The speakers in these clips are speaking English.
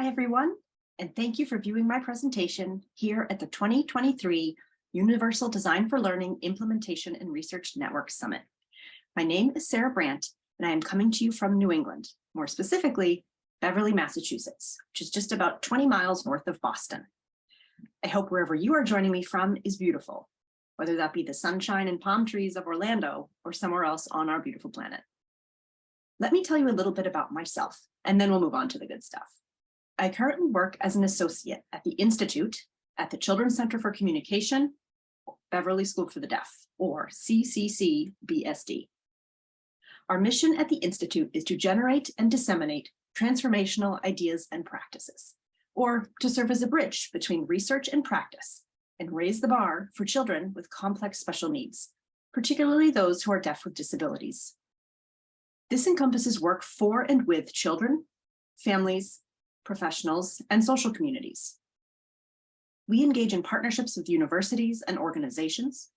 Hi, everyone, and thank you for viewing my presentation here at the 2023 Universal Design for Learning Implementation and Research Network Summit. My name is Sarah Brandt, and I am coming to you from New England, more specifically, Beverly, Massachusetts, which is just about 20 miles north of Boston. I hope wherever you are joining me from is beautiful, whether that be the sunshine and palm trees of Orlando or somewhere else on our beautiful planet. Let me tell you a little bit about myself, and then we'll move on to the good stuff. I currently work as an associate at the Institute at the Children's Center for Communication, Beverly School for the Deaf, or CCC-BSD. Our mission at the Institute is to generate and disseminate transformational ideas and practices, or to serve as a bridge between research and practice, and raise the bar for children with complex special needs, particularly those who are deaf with disabilities. This encompasses work for and with children, families, professionals, and social communities. We engage in partnerships with universities and organizations,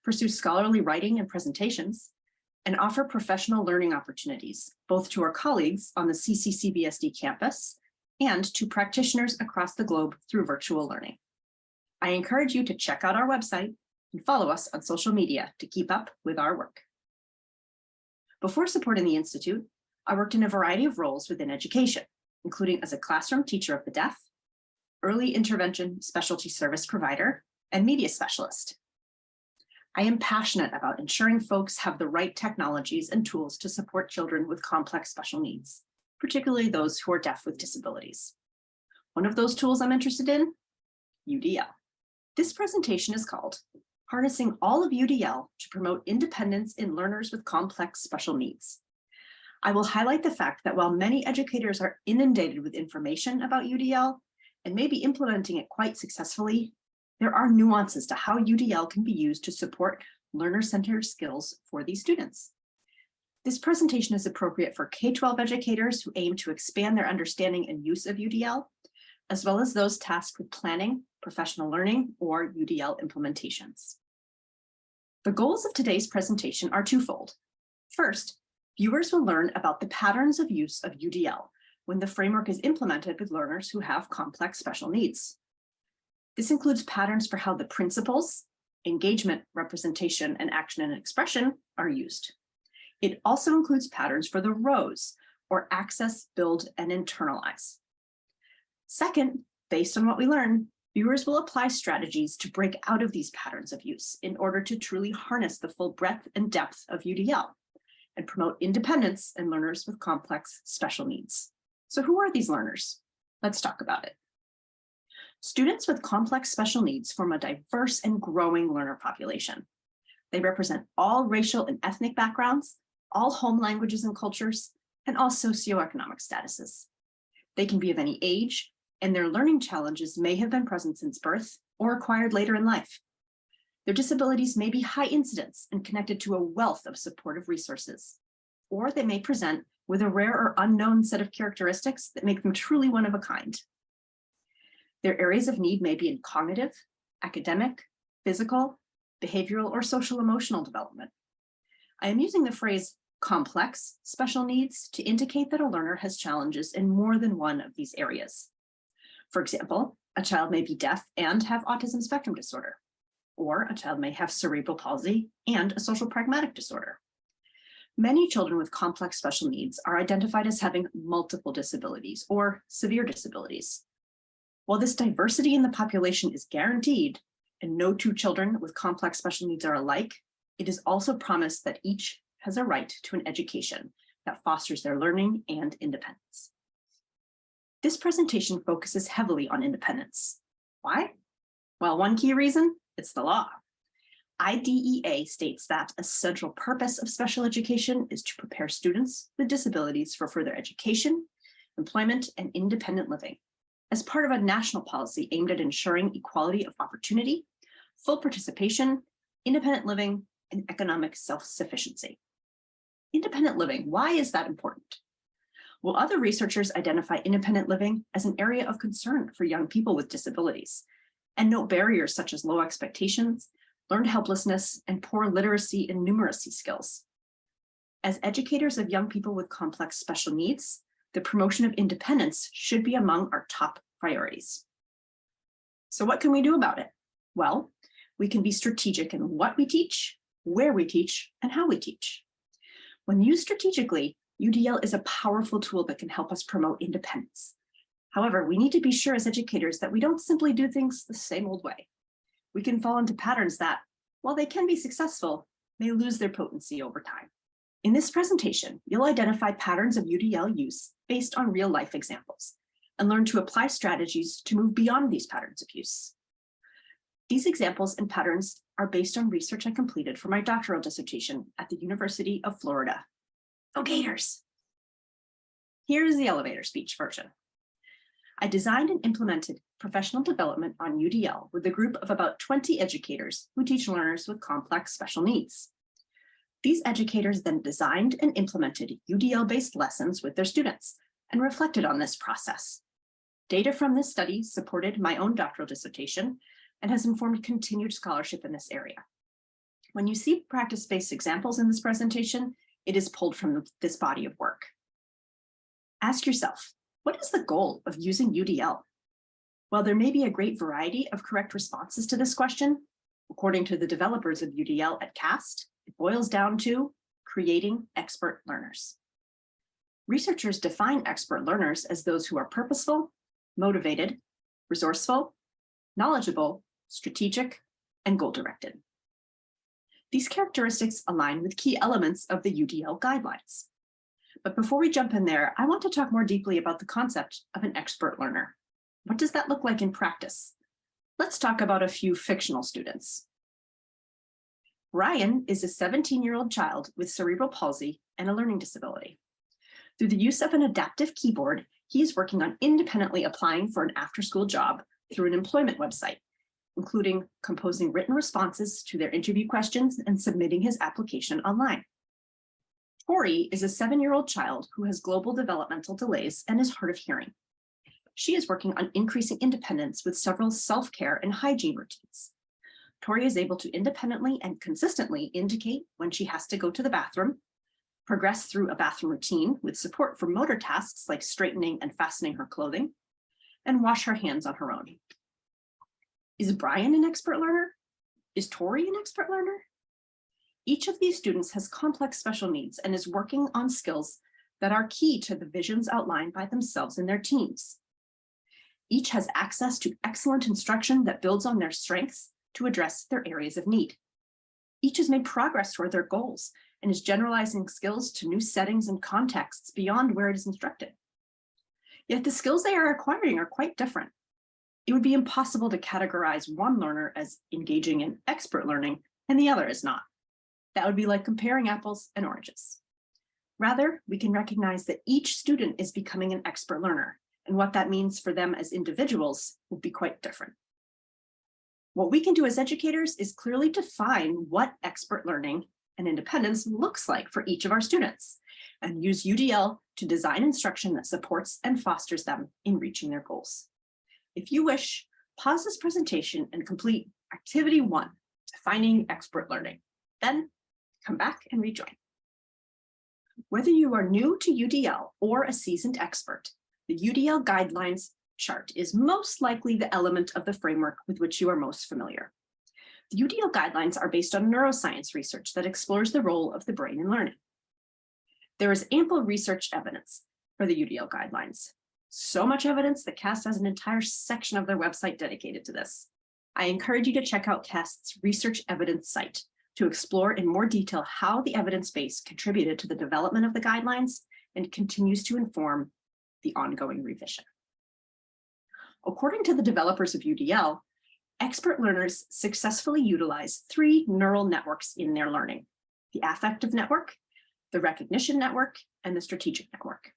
pursue scholarly writing and presentations, and offer professional learning opportunities, both to our colleagues on the CCC-BSD campus and to practitioners across the globe through virtual learning. I encourage you to check out our website and follow us on social media to keep up with our work. Before supporting the Institute, I worked in a variety of roles within education, including as a classroom teacher of the deaf, early intervention specialty service provider, and media specialist. I am passionate about ensuring folks have the right technologies and tools to support children with complex special needs, particularly those who are deaf with disabilities. One of those tools I'm interested in, UDL. This presentation is called Harnessing All of UDL to Promote Independence in Learners with Complex Special Needs. I will highlight the fact that while many educators are inundated with information about UDL and may be implementing it quite successfully, there are nuances to how UDL can be used to support learner-centered skills for these students. This presentation is appropriate for K-12 educators who aim to expand their understanding and use of UDL, as well as those tasked with planning, professional learning, or UDL implementations. The goals of today's presentation are twofold. First, viewers will learn about the patterns of use of UDL when the framework is implemented with learners who have complex special needs. This includes patterns for how the principles, engagement, representation, and action and expression are used. It also includes patterns for the rows, or access, build, and internalize. Second, based on what we learn, viewers will apply strategies to break out of these patterns of use in order to truly harness the full breadth and depth of UDL and promote independence in learners with complex special needs. So who are these learners? Let's talk about it. Students with complex special needs form a diverse and growing learner population. They represent all racial and ethnic backgrounds, all home languages and cultures, and all socioeconomic statuses. They can be of any age, and their learning challenges may have been present since birth or acquired later in life. Their disabilities may be high incidence and connected to a wealth of supportive resources, or they may present with a rare or unknown set of characteristics that make them truly one of a kind. Their areas of need may be in cognitive, academic, physical, behavioral, or social emotional development. I am using the phrase complex special needs to indicate that a learner has challenges in more than one of these areas. For example, a child may be deaf and have autism spectrum disorder, or a child may have cerebral palsy and a social pragmatic disorder. Many children with complex special needs are identified as having multiple disabilities or severe disabilities. While this diversity in the population is guaranteed, and no two children with complex special needs are alike, it is also promised that each has a right to an education that fosters their learning and independence. This presentation focuses heavily on independence. Why? Well, one key reason, it's the law. IDEA states that a central purpose of special education is to prepare students with disabilities for further education, employment, and independent living, as part of a national policy aimed at ensuring equality of opportunity, full participation, independent living, and economic self-sufficiency. Independent living, why is that important? Well, other researchers identify independent living as an area of concern for young people with disabilities, and note barriers such as low expectations, learned helplessness, and poor literacy and numeracy skills. As educators of young people with complex special needs, the promotion of independence should be among our top priorities. So what can we do about it? Well, we can be strategic in what we teach, where we teach, and how we teach. When used strategically, UDL is a powerful tool that can help us promote independence. However, we need to be sure as educators that we don't simply do things the same old way. We can fall into patterns that, while they can be successful, may lose their potency over time. In this presentation, you'll identify patterns of UDL use based on real-life examples and learn to apply strategies to move beyond these patterns of use. These examples and patterns are based on research I completed for my doctoral dissertation at the University of Florida. Go Gators! Here is the elevator speech version. I designed and implemented professional development on UDL with a group of about 20 educators who teach learners with complex special needs. These educators then designed and implemented UDL-based lessons with their students and reflected on this process. Data from this study supported my own doctoral dissertation and has informed continued scholarship in this area. When you see practice-based examples in this presentation, it is pulled from this body of work. Ask yourself, what is the goal of using UDL? While there may be a great variety of correct responses to this question, according to the developers of UDL at CAST, it boils down to creating expert learners. Researchers define expert learners as those who are purposeful, motivated, resourceful, knowledgeable, strategic, and goal-directed. These characteristics align with key elements of the UDL guidelines. But before we jump in there, I want to talk more deeply about the concept of an expert learner. What does that look like in practice? Let's talk about a few fictional students. Ryan is a 17-year-old child with cerebral palsy and a learning disability. Through the use of an adaptive keyboard, he is working on independently applying for an after-school job through an employment website, including composing written responses to their interview questions and submitting his application online. Tori is a 7-year-old child who has global developmental delays and is hard of hearing. She is working on increasing independence with several self-care and hygiene routines. Tori is able to independently and consistently indicate when she has to go to the bathroom, progress through a bathroom routine with support for motor tasks like straightening and fastening her clothing, and wash her hands on her own. Is Brian an expert learner? Is Tori an expert learner? Each of these students has complex special needs and is working on skills that are key to the visions outlined by themselves in their teams. Each has access to excellent instruction that builds on their strengths to address their areas of need. Each has made progress toward their goals and is generalizing skills to new settings and contexts beyond where it is instructed. Yet the skills they are acquiring are quite different. It would be impossible to categorize one learner as engaging in expert learning and the other as not. That would be like comparing apples and oranges. Rather, we can recognize that each student is becoming an expert learner, and what that means for them as individuals will be quite different. What we can do as educators is clearly define what expert learning and independence looks like for each of our students, and use UDL to design instruction that supports and fosters them in reaching their goals. If you wish, pause this presentation and complete Activity 1, Defining Expert Learning. Then come back and rejoin. Whether you are new to UDL or a seasoned expert, the UDL guidelines chart is most likely the element of the framework with which you are most familiar. The UDL guidelines are based on neuroscience research that explores the role of the brain in learning. There is ample research evidence for the UDL guidelines. So much evidence that CAST has an entire section of their website dedicated to this. I encourage you to check out CAST's research evidence site to explore in more detail how the evidence base contributed to the development of the guidelines and continues to inform the ongoing revision. According to the developers of UDL, expert learners successfully utilize 3 neural networks in their learning: the affective network, the recognition network, and the strategic network.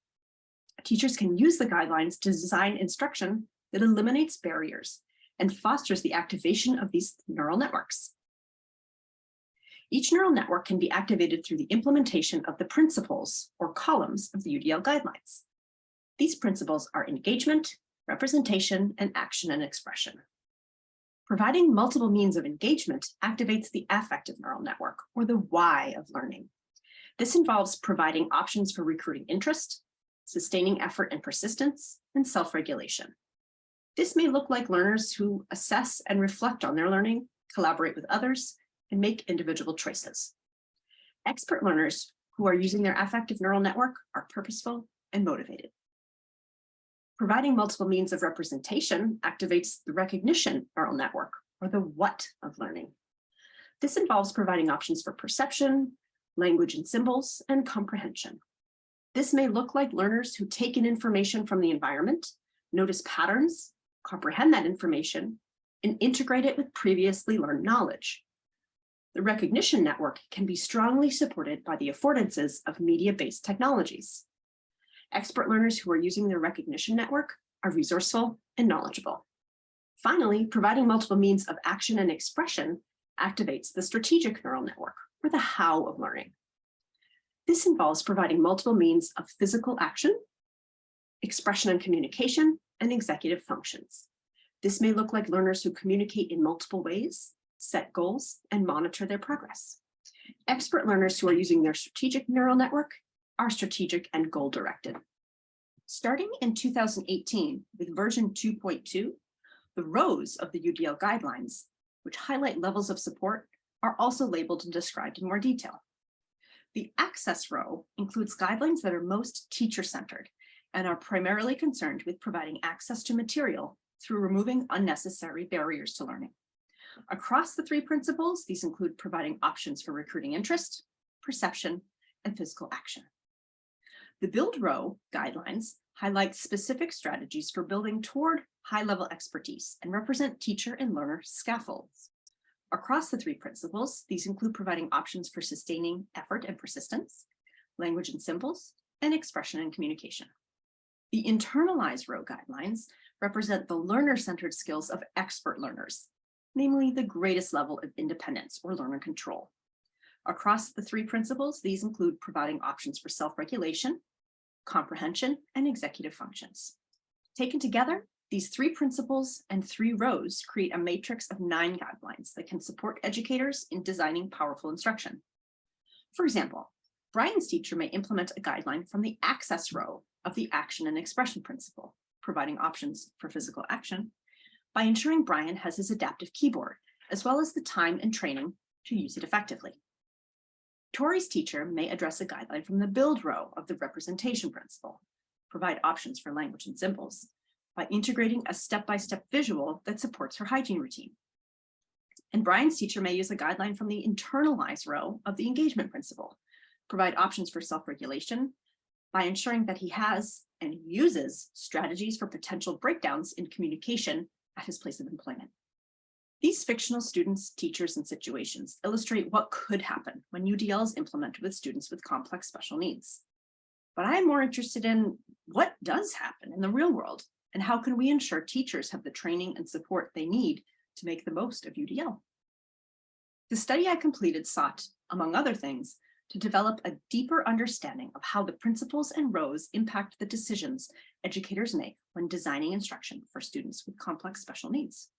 Teachers can use the guidelines to design instruction that eliminates barriers and fosters the activation of these neural networks. Each neural network can be activated through the implementation of the principles or columns of the UDL guidelines. These principles are engagement, representation, and action and expression. Providing multiple means of engagement activates the affective neural network, or the why of learning. This involves providing options for recruiting interest, sustaining effort and persistence, and self-regulation. This may look like learners who assess and reflect on their learning, collaborate with others, and make individual choices. Expert learners who are using their affective neural network are purposeful and motivated. Providing multiple means of representation activates the recognition neural network, or the what of learning. This involves providing options for perception, language and symbols, and comprehension. This may look like learners who take in information from the environment, notice patterns, comprehend that information, and integrate it with previously learned knowledge. The recognition network can be strongly supported by the affordances of media-based technologies. Expert learners who are using their recognition network are resourceful and knowledgeable. Finally, providing multiple means of action and expression activates the strategic neural network, or the how of learning. This involves providing multiple means of physical action, expression and communication, and executive functions. This may look like learners who communicate in multiple ways, set goals, and monitor their progress. Expert learners who are using their strategic neural network are strategic and goal-directed. Starting in 2018 with version 2.2, the rows of the UDL guidelines, which highlight levels of support, are also labeled and described in more detail. The access row includes guidelines that are most teacher-centered and are primarily concerned with providing access to material through removing unnecessary barriers to learning. Across the three principles, these include providing options for recruiting interest, perception, and physical action. The build row guidelines highlight specific strategies for building toward high-level expertise and represent teacher and learner scaffolds. Across the three principles, these include providing options for sustaining effort and persistence, language and symbols, and expression and communication. The internalized row guidelines represent the learner-centered skills of expert learners, namely the greatest level of independence or learner control. Across the three principles, these include providing options for self-regulation, comprehension, and executive functions. Taken together, these three principles and three rows create a matrix of 9 guidelines that can support educators in designing powerful instruction. For example, Brian's teacher may implement a guideline from the access row of the action and expression principle, providing options for physical action, by ensuring Brian has his adaptive keyboard, as well as the time and training to use it effectively. Tori's teacher may address a guideline from the build row of the representation principle, provide options for language and symbols, by integrating a step-by-step visual that supports her hygiene routine. And Brian's teacher may use a guideline from the internalized row of the engagement principle, provide options for self-regulation by ensuring that he has and uses strategies for potential breakdowns in communication at his place of employment. These fictional students, teachers, and situations illustrate what could happen when UDL is implemented with students with complex special needs. But I'm more interested in what does happen in the real world, and how can we ensure teachers have the training and support they need to make the most of UDL? The study I completed sought, among other things, to develop a deeper understanding of how the principles and rows impact the decisions educators make when designing instruction for students with complex special needs.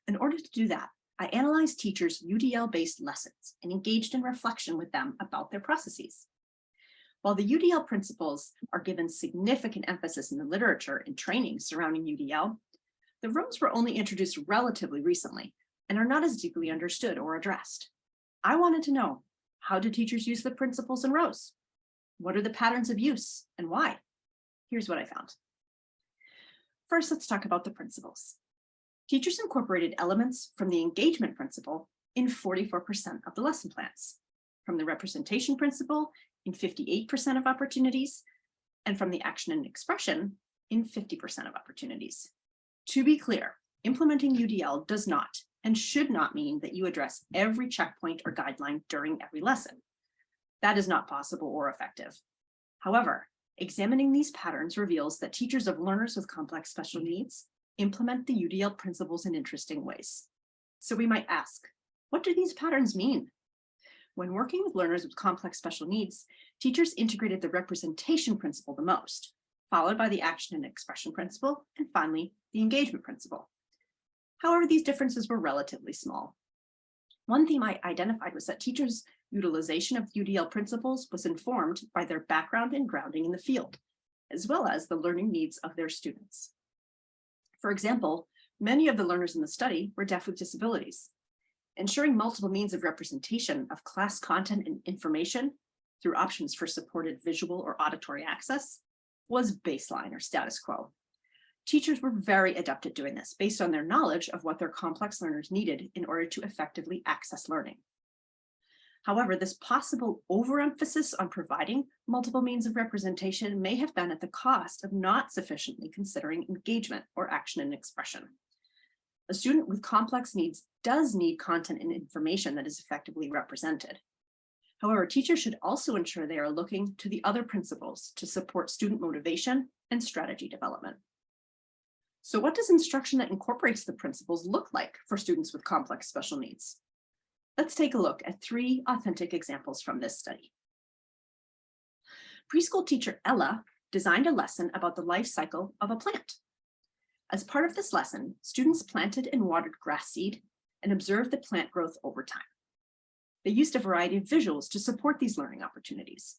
In order to do that, I analyzed teachers' UDL-based lessons and engaged in reflection with them about their processes. While the UDL principles are given significant emphasis in the literature and training surrounding UDL, the rows were only introduced relatively recently and are not as deeply understood or addressed. I wanted to know, how do teachers use the principles and rows? What are the patterns of use and why? Here's what I found. First, let's talk about the principles. Teachers incorporated elements from the engagement principle in 44% of the lesson plans, from the representation principle in 58% of opportunities, and from the action and expression in 50% of opportunities. To be clear, implementing UDL does not and should not mean that you address every checkpoint or guideline during every lesson. That is not possible or effective. However, examining these patterns reveals that teachers of learners with complex special needs implement the UDL principles in interesting ways. So we might ask, what do these patterns mean? When working with learners with complex special needs, teachers integrated the representation principle the most, followed by the action and expression principle, and finally, the engagement principle. However, these differences were relatively small. One theme I identified was that teachers' utilization of UDL principles was informed by their background and grounding in the field, as well as the learning needs of their students. For example, many of the learners in the study were deaf with disabilities. Ensuring multiple means of representation of class content and information through options for supported visual or auditory access was baseline or status quo. Teachers were very adept at doing this based on their knowledge of what their complex learners needed in order to effectively access learning. However, this possible overemphasis on providing multiple means of representation may have been at the cost of not sufficiently considering engagement or action and expression. A student with complex needs does need content and information that is effectively represented. However, teachers should also ensure they are looking to the other principles to support student motivation and strategy development. So what does instruction that incorporates the principles look like for students with complex special needs? Let's take a look at 3 authentic examples from this study. Preschool teacher Ella designed a lesson about the life cycle of a plant. As part of this lesson, students planted and watered grass seed and observed the plant growth over time. They used a variety of visuals to support these learning opportunities.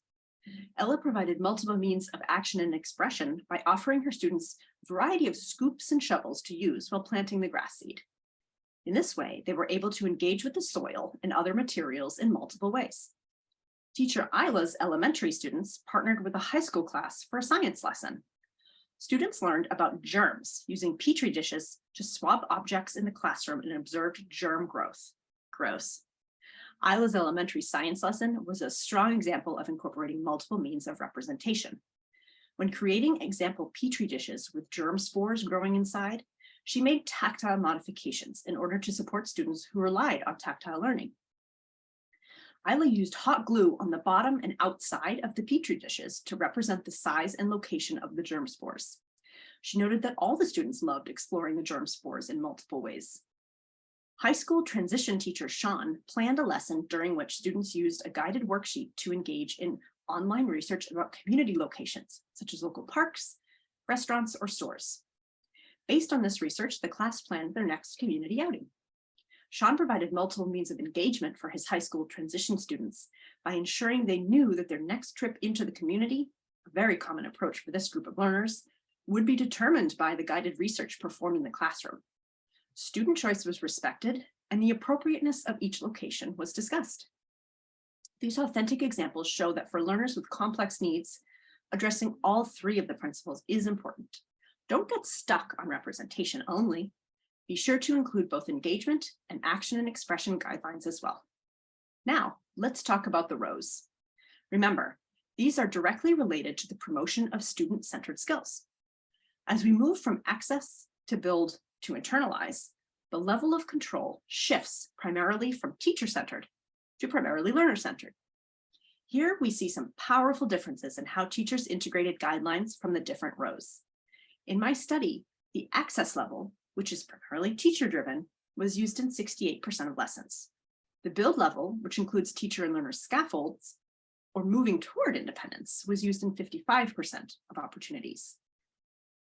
Ella provided multiple means of action and expression by offering her students a variety of scoops and shovels to use while planting the grass seed. In this way, they were able to engage with the soil and other materials in multiple ways. Teacher Isla's elementary students partnered with a high school class for a science lesson. Students learned about germs using Petri dishes to swab objects in the classroom and observed germ growth. Gross. Isla's elementary science lesson was a strong example of incorporating multiple means of representation. When creating example Petri dishes with germ spores growing inside, she made tactile modifications in order to support students who relied on tactile learning. Isla used hot glue on the bottom and outside of the Petri dishes to represent the size and location of the germ spores. She noted that all the students loved exploring the germ spores in multiple ways. High school transition teacher Sean planned a lesson during which students used a guided worksheet to engage in online research about community locations, such as local parks, restaurants, or stores. Based on this research, the class planned their next community outing. Sean provided multiple means of engagement for his high school transition students by ensuring they knew that their next trip into the community, a very common approach for this group of learners, would be determined by the guided research performed in the classroom. Student choice was respected, and the appropriateness of each location was discussed. These authentic examples show that for learners with complex needs, addressing all 3 of the principles is important. Don't get stuck on representation only. Be sure to include both engagement and action and expression guidelines as well. Now, let's talk about the rows. Remember, these are directly related to the promotion of student-centered skills. As we move from access to build to internalize, the level of control shifts primarily from teacher-centered to primarily learner-centered. Here we see some powerful differences in how teachers integrated guidelines from the different rows. In my study, the access level, which is primarily teacher-driven, was used in 68% of lessons. The build level, which includes teacher and learner scaffolds, or moving toward independence, was used in 55% of opportunities.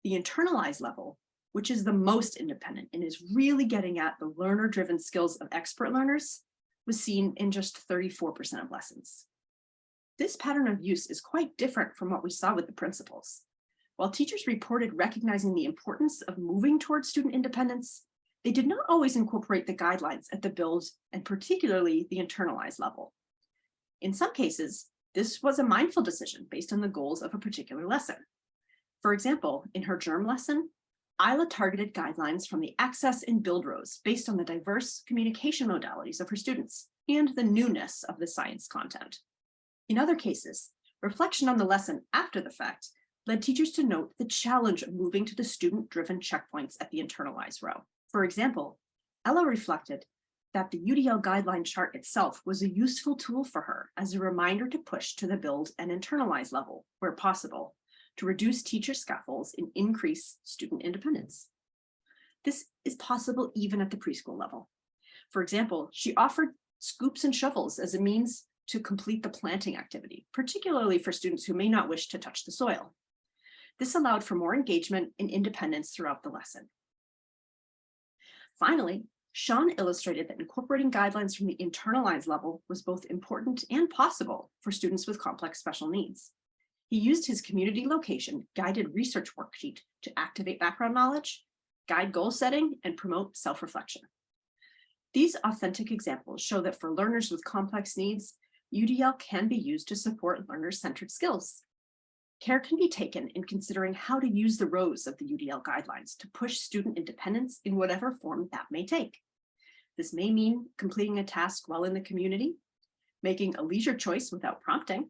The internalized level, which is the most independent and is really getting at the learner-driven skills of expert learners, was seen in just 34% of lessons. This pattern of use is quite different from what we saw with the principles. While teachers reported recognizing the importance of moving towards student independence, they did not always incorporate the guidelines at the build and particularly the internalized level. In some cases, this was a mindful decision based on the goals of a particular lesson. For example, in her germ lesson, Isla targeted guidelines from the access and build rows based on the diverse communication modalities of her students and the newness of the science content. In other cases, reflection on the lesson after the fact led teachers to note the challenge of moving to the student-driven checkpoints at the internalized row. For example, Ella reflected that the UDL guideline chart itself was a useful tool for her as a reminder to push to the build and internalize level where possible, to reduce teacher scaffolds and increase student independence. This is possible even at the preschool level. For example, she offered scoops and shovels as a means to complete the planting activity, particularly for students who may not wish to touch the soil. This allowed for more engagement and independence throughout the lesson. Finally, Sean illustrated that incorporating guidelines from the internalized level was both important and possible for students with complex special needs. He used his community location guided research worksheet to activate background knowledge, guide goal setting, and promote self-reflection. These authentic examples show that for learners with complex needs, UDL can be used to support learner-centered skills. Care can be taken in considering how to use the rows of the UDL guidelines to push student independence in whatever form that may take. This may mean completing a task while in the community, making a leisure choice without prompting,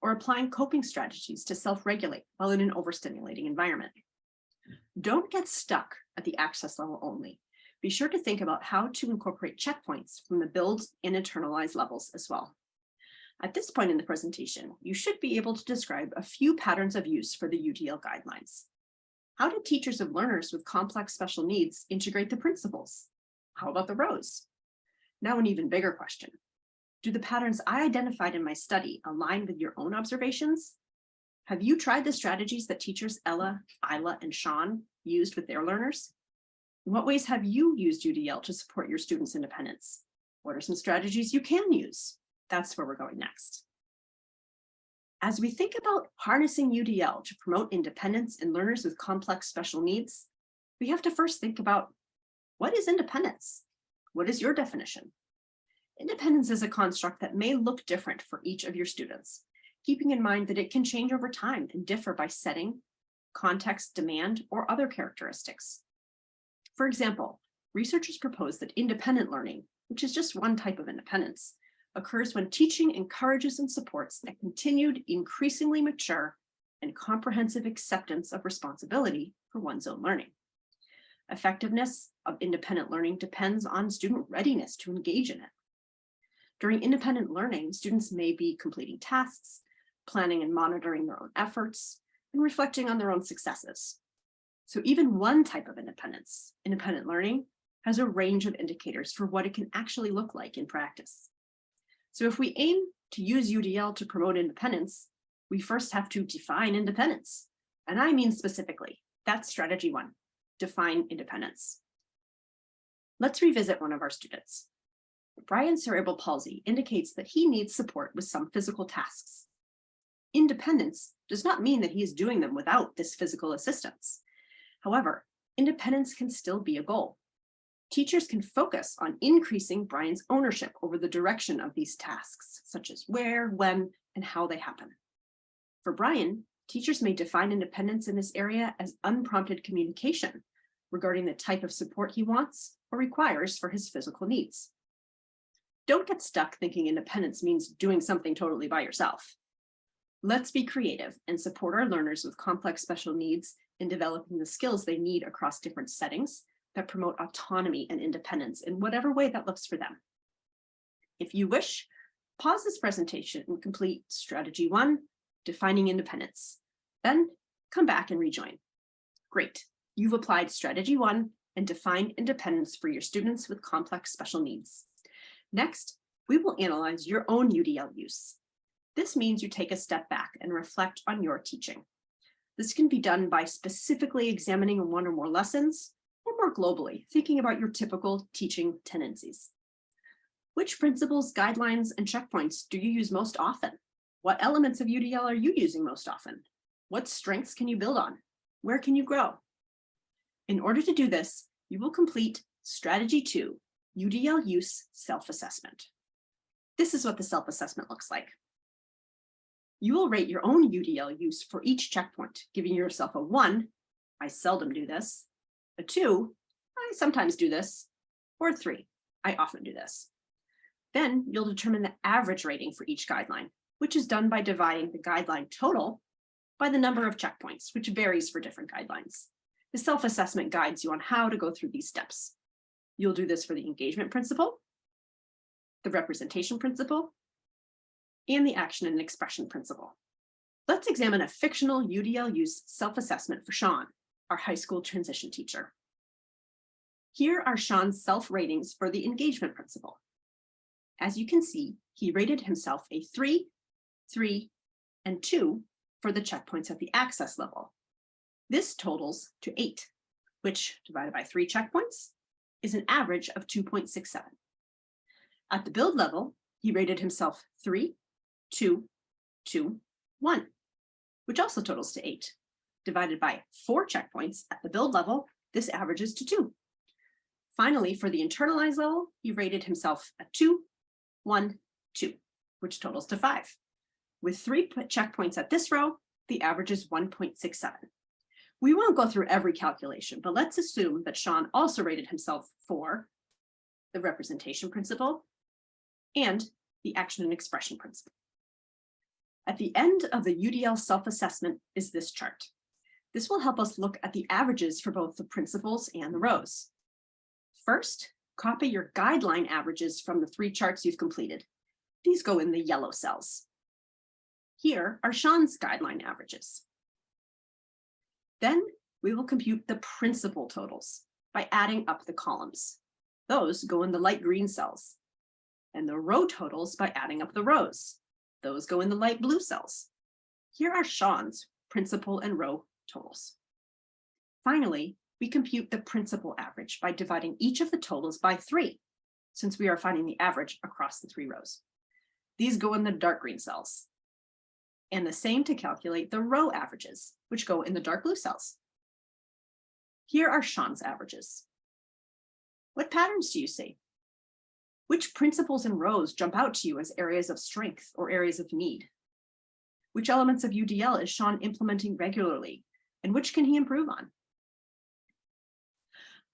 or applying coping strategies to self-regulate while in an overstimulating environment. Don't get stuck at the access level only. Be sure to think about how to incorporate checkpoints from the build and internalize levels as well. At this point in the presentation, you should be able to describe a few patterns of use for the UDL guidelines. How do teachers of learners with complex special needs integrate the principles? How about the rows? Now, an even bigger question. Do the patterns I identified in my study align with your own observations? Have you tried the strategies that teachers Ella, Isla, and Sean used with their learners? In what ways have you used UDL to support your students' independence? What are some strategies you can use? That's where we're going next. As we think about harnessing UDL to promote independence in learners with complex special needs, we have to first think about, what is independence? What is your definition? Independence is a construct that may look different for each of your students, keeping in mind that it can change over time and differ by setting, context, demand, or other characteristics. For example, researchers propose that independent learning, which is just one type of independence, occurs when teaching encourages and supports a continued, increasingly mature, and comprehensive acceptance of responsibility for one's own learning. Effectiveness of independent learning depends on student readiness to engage in it. During independent learning, students may be completing tasks, planning and monitoring their own efforts, and reflecting on their own successes. So even one type of independence, independent learning, has a range of indicators for what it can actually look like in practice. So if we aim to use UDL to promote independence, we first have to define independence. And I mean specifically, that's strategy 1, define independence. Let's revisit one of our students. Brian's cerebral palsy indicates that he needs support with some physical tasks. Independence does not mean that he is doing them without this physical assistance. However, independence can still be a goal. Teachers can focus on increasing Brian's ownership over the direction of these tasks, such as where, when, and how they happen. For Brian, teachers may define independence in this area as unprompted communication regarding the type of support he wants or requires for his physical needs. Don't get stuck thinking independence means doing something totally by yourself. Let's be creative and support our learners with complex special needs in developing the skills they need across different settings that promote autonomy and independence in whatever way that looks for them. If you wish, pause this presentation and complete strategy 1, defining independence. Then come back and rejoin. Great, you've applied strategy 1 and defined independence for your students with complex special needs. Next, we will analyze your own UDL use. This means you take a step back and reflect on your teaching. This can be done by specifically examining one or more lessons, or more globally, thinking about your typical teaching tendencies. Which principles, guidelines, and checkpoints do you use most often? What elements of UDL are you using most often? What strengths can you build on? Where can you grow? In order to do this, you will complete strategy 2, UDL use self-assessment. This is what the self-assessment looks like. You will rate your own UDL use for each checkpoint, giving yourself a 1, I seldom do this, a 2, I sometimes do this, or a 3, I often do this. Then you'll determine the average rating for each guideline, which is done by dividing the guideline total by the number of checkpoints, which varies for different guidelines. The self-assessment guides you on how to go through these steps. You'll do this for the engagement principle, the representation principle, and the action and expression principle. Let's examine a fictional UDL use self-assessment for Sean, our high school transition teacher. Here are Sean's self-ratings for the engagement principle. As you can see, he rated himself a 3, 3, and 2 for the checkpoints at the access level. This totals to 8, which divided by 3 checkpoints is an average of 2.67. At the build level, he rated himself 3, 2, 2, 1. which also totals to 8. Divided by 4 checkpoints at the build level, this averages to 2. Finally, for the internalized level, he rated himself a 2, 1, 2, which totals to 5. With 3 checkpoints at this row, the average is 1.67. We won't go through every calculation, but let's assume that Sean also rated himself for the representation principle and the action and expression principle. At the end of the UDL self-assessment is this chart. This will help us look at the averages for both the principles and the rows. First, copy your guideline averages from the 3 charts you've completed. These go in the yellow cells. Here are Sean's guideline averages. Then we will compute the principal totals by adding up the columns. Those go in the light green cells. And the row totals by adding up the rows. Those go in the light blue cells. Here are Sean's principal and row totals. Finally, we compute the principal average by dividing each of the totals by 3, since we are finding the average across the 3 rows. These go in the dark green cells. And the same to calculate the row averages, which go in the dark blue cells. Here are Sean's averages. What patterns do you see? Which principles and rows jump out to you as areas of strength or areas of need? Which elements of UDL is Sean implementing regularly, and which can he improve on?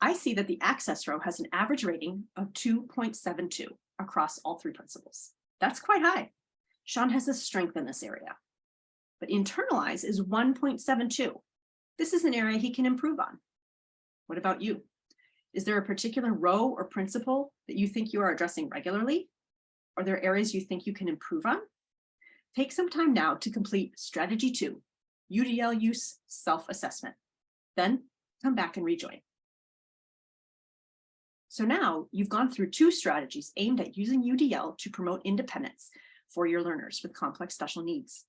I see that the access row has an average rating of 2.72 across all 3 principles. That's quite high. Sean has a strength in this area. But internalize is 1.72. This is an area he can improve on. What about you? Is there a particular row or principle that you think you are addressing regularly? Are there areas you think you can improve on? Take some time now to complete Strategy 2, UDL Use Self-Assessment. Then come back and rejoin. So now you've gone through 2 strategies aimed at using UDL to promote independence for your learners with complex special needs.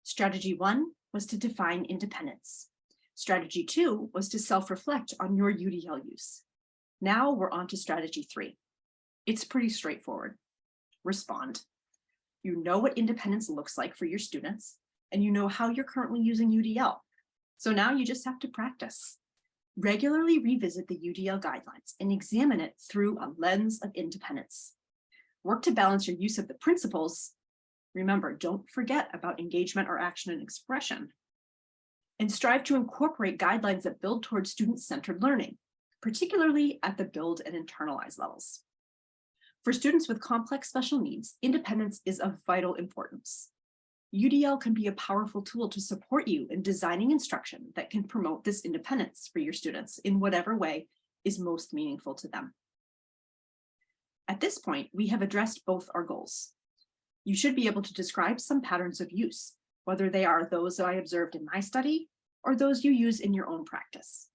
Strategy 1 was to define independence. Strategy 2 was to self-reflect on your UDL use. Now we're on to strategy 3. It's pretty straightforward. Respond. You know what independence looks like for your students, and you know how you're currently using UDL. So now you just have to practice. Regularly revisit the UDL guidelines and examine it through a lens of independence. Work to balance your use of the principles. Remember, don't forget about engagement or action and expression. And strive to incorporate guidelines that build towards student-centered learning, particularly at the build and internalize levels. For students with complex special needs, independence is of vital importance. UDL can be a powerful tool to support you in designing instruction that can promote this independence for your students in whatever way is most meaningful to them. At this point, we have addressed both our goals. You should be able to describe some patterns of use, whether they are those that I observed in my study or those you use in your own practice.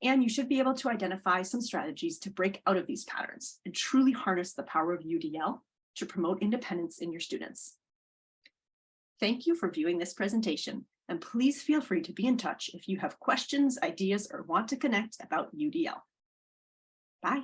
And you should be able to identify some strategies to break out of these patterns and truly harness the power of UDL to promote independence in your students. Thank you for viewing this presentation, and please feel free to be in touch if you have questions, ideas, or want to connect about UDL. Bye.